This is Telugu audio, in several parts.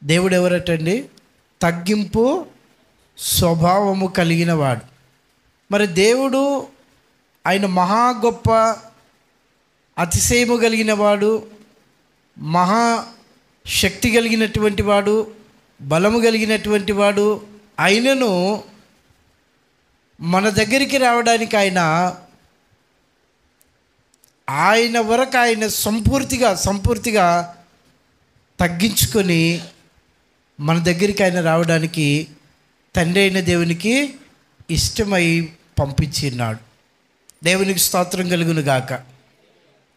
దేవుడు ఎవరటండి? తగ్గింపు స్వభావము కలిగిన వాడు. మరి దేవుడు ఆయన మహా గొప్ప అతిశయము కలిగిన వాడు, మహా శక్తి కలిగినటువంటి వాడు, బలము కలిగినటువంటి వాడు. ఆయనను మన దగ్గరికి రావడానికి ఆయన వరకు ఆయన సంపూర్తిగా తగ్గించుకొని మన దగ్గరికి ఆయన రావడానికి తండ్రి అయిన దేవునికి ఇష్టమై పంపించినాడు. దేవునికి స్తోత్రం కలుగును గాక.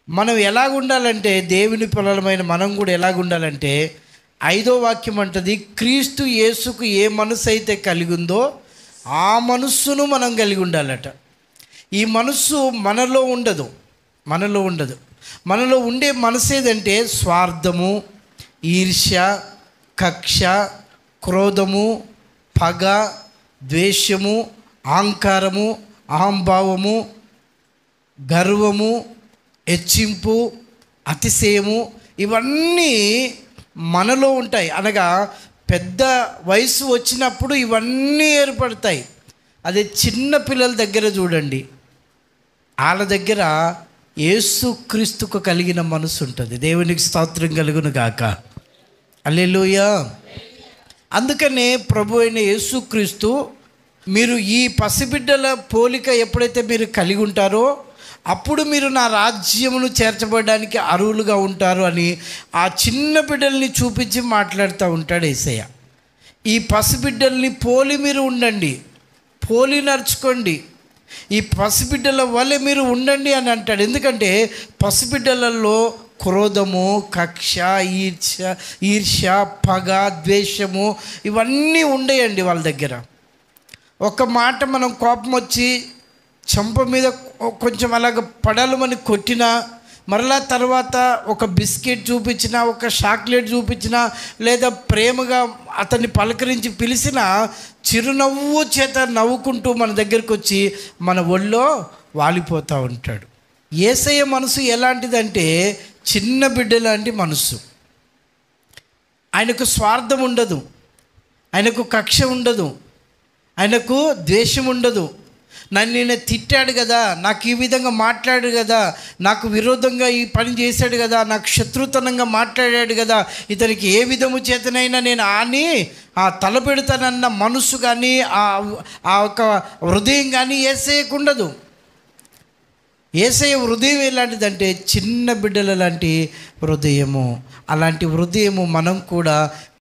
మనం ఎలాగుండాలంటే, దేవుని పిల్లలమైన మనం కూడా ఎలాగుండాలంటే, 5వ వాక్యం అంటది, క్రీస్తు యేసుకు ఏ మనసు అయితే కలిగి ఉందో ఆ మనస్సును మనం కలిగి ఉండాలట. ఈ మనస్సు మనలో ఉండదు. మనలో ఉండే మనసు ఏదంటే స్వార్థము, ఈర్ష్య, కక్ష, క్రోధము, పగ, ద్వేషము, అహంకారము, అహంభావము, గర్వము, హెచ్చింపు, అతిశయము, ఇవన్నీ మనలో ఉంటాయి. అనగా పెద్ద వయసు వచ్చినప్పుడు ఇవన్నీ ఏర్పడతాయి. అదే చిన్న పిల్లల దగ్గర చూడండి, వాళ్ళ దగ్గర యేసుక్రీస్తుకు కలిగిన మనసు ఉంటుంది. దేవునికి స్తోత్రం కలుగును గాక. హల్లెలూయా. అందుకనే ప్రభు అయిన యేసుక్రీస్తు, మీరు ఈ పసిబిడ్డల పోలిక ఎప్పుడైతే మీరు కలిగి ఉంటారో అప్పుడు మీరు నా రాజ్యమును చేర్చబడడానికి అర్హులుగా ఉంటారు అని ఆ చిన్న బిడ్డల్ని చూపించి మాట్లాడుతూ ఉంటాడు యేసయ్య. ఈ పసిబిడ్డల్ని పోలి మీరు ఉండండి, పోలి నడుచుకోండి, ఈ పసిబిడ్డల వల్లే మీరు ఉండండి అని అంటాడు. ఎందుకంటే పసిబిడ్డలలో క్రోధము, కక్ష, ఈర్ష్య, పగ, ద్వేషము ఇవన్నీ ఉండేయండి వాళ్ళ దగ్గర. ఒక మాట మనం కోపం వచ్చి చెంప మీద కొంచెం అలాగ పడాలమని కొట్టినా, మరలా తర్వాత ఒక బిస్కెట్ చూపించినా, ఒక చాక్లెట్ చూపించినా, లేదా ప్రేమగా అతన్ని పలకరించి పిలిచినా చిరునవ్వు చేత నవ్వుకుంటూ మన దగ్గరికి వచ్చి మన ఒళ్ళో వాలిపోతూ ఉంటాడు. యేసయ్య మనసు ఎలాంటిదంటే చిన్న బిడ్డ లాంటి మనసు. ఆయనకు స్వార్థం ఉండదు, ఆయనకు కక్ష ఉండదు, ఆయనకు ద్వేషం ఉండదు. నన్ను ఈయన తిట్టాడు కదా, నాకు ఈ విధంగా మాట్లాడాడు కదా, నాకు విరోధంగా ఈ పని చేశాడు కదా, నాకు శత్రుతనంగా మాట్లాడాడు కదా, ఇతనికి ఏ విధము చేతనైనా నేను ఆ తలపెడతానన్న మనసు కానీ ఆ ఒక హృదయం కానీ యేసయ్యకు ఉండదు. యేసయ్య హృదయం ఎలాంటిదంటే చిన్న బిడ్డల లాంటి హృదయము. అలాంటి హృదయము మనం కూడా